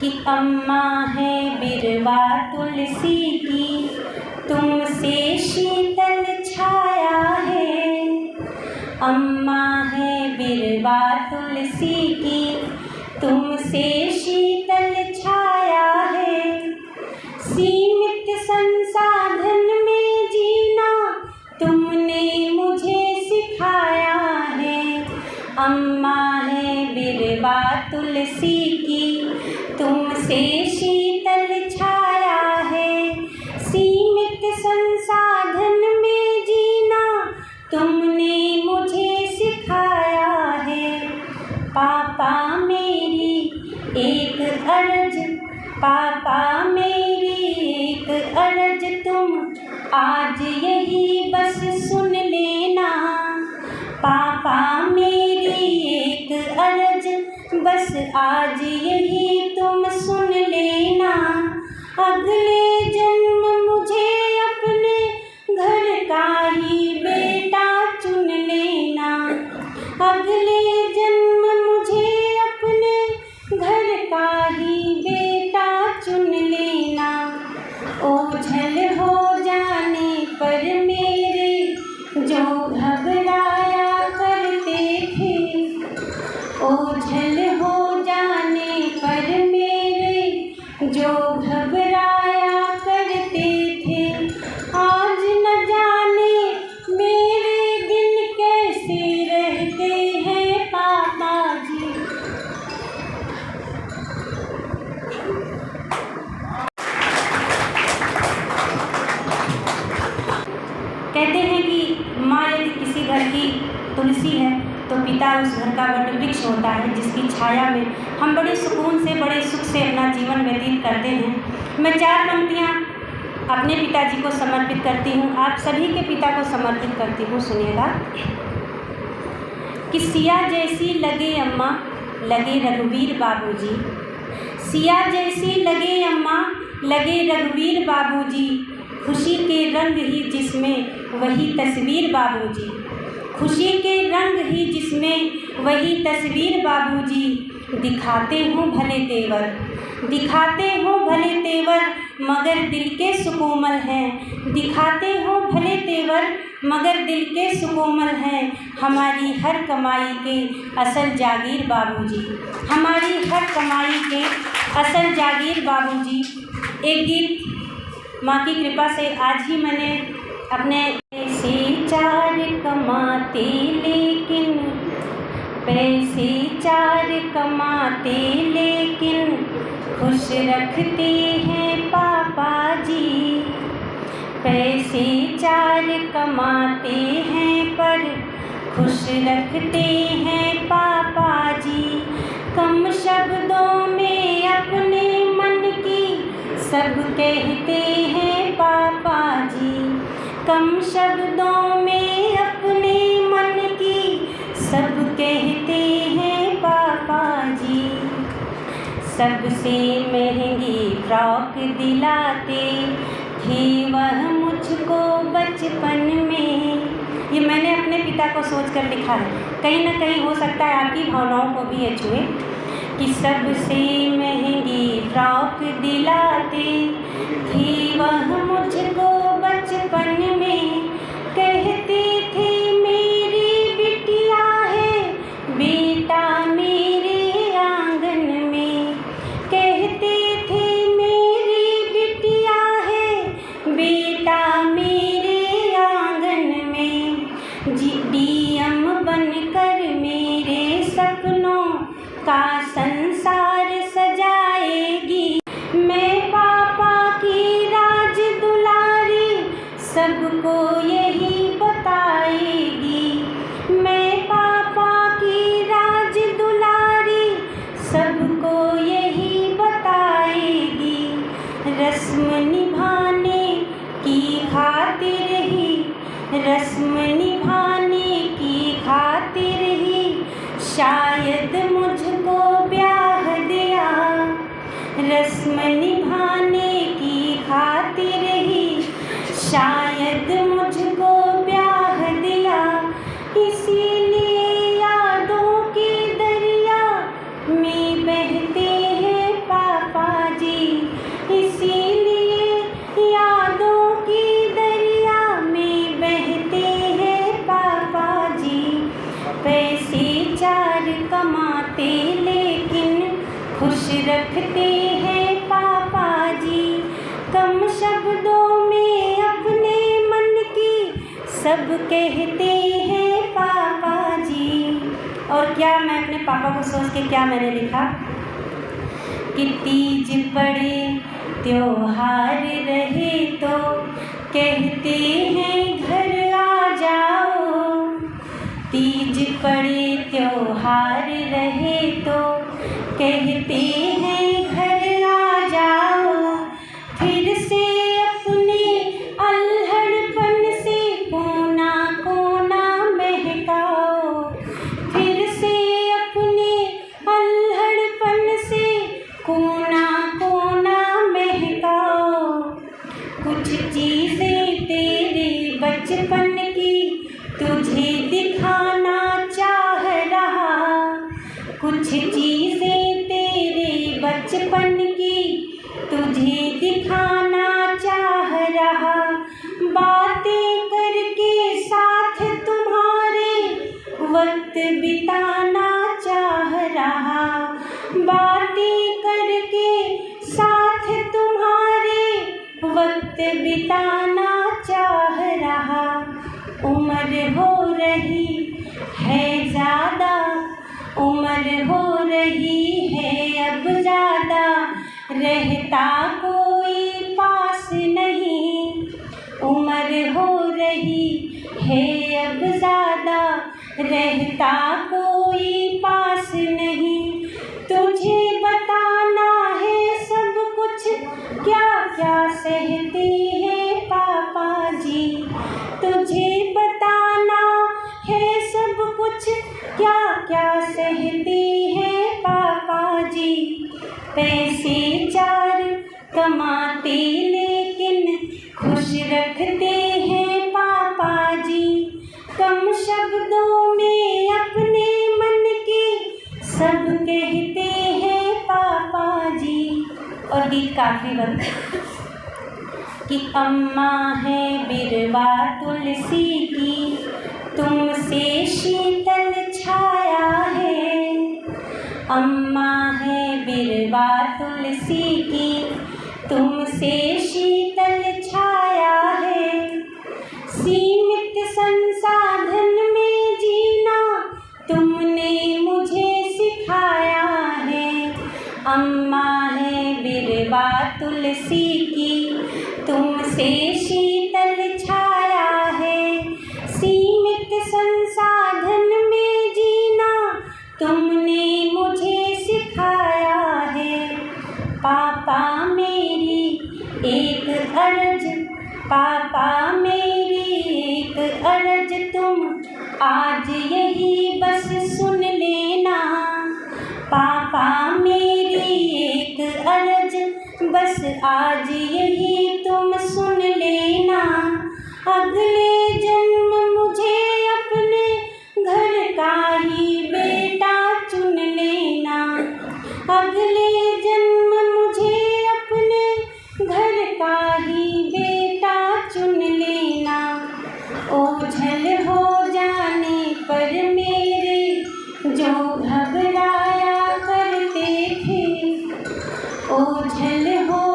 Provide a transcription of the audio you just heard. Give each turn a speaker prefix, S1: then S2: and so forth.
S1: कि अम्मा है बिरवा तुलसी की, तुमसे शीतल छाया है। अम्मा है बिरवा तुलसी की, तुमसे शीतल छाया है। सीमित संसाधन में जीना तुमने मुझे सिखाया है। अम्मा है बिरवा तुलसी की, तुमसे शीतल छाया है। सीमित संसाधन में जीना तुमने मुझे सिखाया है। पापा मेरी एक अर्ज, पापा मेरी एक अर्ज तुम आज यही बस सुन लेना। पापा मेरी एक अर्ज बस आज यही तुम सुन लेना। अगले जन्म मुझे अपने घर का ही बेटा चुन लेना। अगले जन्म मुझे अपने घर का ही बेटा चुन लेना। ओझल हो जाने पर मेरे जो घबराया करते थे, ओझल हो जाने पर मेरे जो घबराया करते थे, आज न जाने मेरे दिन कैसे रहते हैं पापा जी। कहते हैं कि माँ यदि किसी घर की तुलसी है तो पिता उस घर का वट वृक्ष होता है, जिसकी छाया में हम बड़े सुकून से, बड़े सुख से अपना जीवन व्यतीत करते हैं। मैं 4 पंक्तियाँ अपने पिताजी को समर्पित करती हूँ, आप सभी के पिता को समर्पित करती हूँ। सुनिएगा कि सिया जैसी लगे अम्मा, लगे रघुवीर बाबूजी। सिया जैसी लगे अम्मा, लगे रघुवीर बाबूजी। खुशी के रंग ही जिसमें वही तस्वीर बाबूजी। खुशी के रंग ही जिसमें वही तस्वीर बाबूजी। दिखाते हो भले तेवर, दिखाते हो भले तेवर, मगर दिल के सुकोमल हैं। दिखाते हो भले तेवर मगर दिल के सुकोमल हैं। हमारी हर कमाई के असल जागीर बाबूजी। हमारी हर कमाई के असल जागीर बाबूजी। एक गीत माँ की कृपा से आज ही मैंने अपने पैसे 4 कमाते लेकिन, पैसे 4 कमाते लेकिन खुश रखते हैं पापा जी। पैसे 4 कमाते हैं पर खुश रखते हैं पापा जी। कम शब्दों में अपने मन की सब कहते हैं पापा जी। कम शब्दों में अपने मन की सब कहते हैं पापा जी। सबसे महंगी फ्रॉक दिलाते थे वह मुझको बचपन में। ये मैंने अपने पिता को सोचकर लिखा है, कहीं ना कहीं हो सकता है आपकी भावनाओं को भी ये छुए। कि सबसे महंगी फ्रॉक दिलाते थे वह मुझको बचपन में। कहते थे मेरी बिटिया है बेटा मेरे आंगन में। कहते थे मेरी बिटिया है बेटा मेरे आंगन में। डीएम बनकर मेरे सपनों का संसार सजाएगी। मैं पापा की राज दुलारी सबको यही बताएगी। मैं पापा की राज दुलारी सबको यही बताएगी। रस्म निभाने की खातिर ही, रस्म निभाने की खातिर ही शायद मुझको ब्याह दिया। रस्म निभाने की खातिर ही शायद मुझको ब्याह दिया। इसीलिए यादों के दरिया में बहते हैं पापा रखते हैं पापा जी, कम शब्दों में अपने मन की सब कहते हैं पापा जी। और क्या मैं अपने पापा को सोच के क्या मैंने लिखा कि तीज पड़े त्योहार रहे तो कहते हैं घर आ जाओ, तीज पड़े त्योहार रहे तो कहते हैं घर आ जाओ, फिर से अपने अल्हड़पन से कोना कोना महकाओ, फिर से अपने अल्हड़पन से कोना कोना महकाओ। कुछ चीज़ें तेरे बचपन की तुझे दिखाना चाह रहा, कुछ चीज़ें तेरे बचपन की तुझे दिखाना चाह रहा, बातें करके साथ तुम्हारे वक्त बिताना चाह रहा, बातें करके साथ तुम्हारे वक्त बिताना चाह रहा। उम्र हो रही है ज़्यादा, उम्र हो रही है अब ज़्यादा, रहता कोई पास नहीं, उम्र हो रही है अब ज़्यादा, रहता कोई पास नहीं। तुझे बताना है सब कुछ क्या क्या सहते हैं पापा जी, तुझे बताना है सब कुछ क्या क्या सहते हैं पापा जी। पैसे चार कमाते लेकिन खुश रखते हैं पापा जी, कम शब्दों में अपने मन की सब कहते हैं पापा जी। और गीत का आखिरी बंद कि अम्मा है बिरवा तुलसी की, तुमसे शीतल छाया है, अम्मा है बिरवा तुलसी की, तुमसे शीतल छाया है, सीमित संसाधन में जीना तुमने मुझे सिखाया है, अम्मा है बिरवा तुलसी की, तुमसे शीतल छाया है, सीमित संसाधन में जीना तुमने मुझे सिखाया है। पापा मेरी एक अर्ज, पापा मेरी एक अर्ज तुम आज यही बस सुन लेना, पापा मेरी एक अर्ज बस आज यही तुम सुन लेना, अगले जन्म मुझे अपने घर का ही बेटा चुन लेना, अगले जन्म मुझे अपने घर का ही बेटा चुन लेना। ओझल हो जाने पर मेरे जो घबराया करते थे, ओझल हो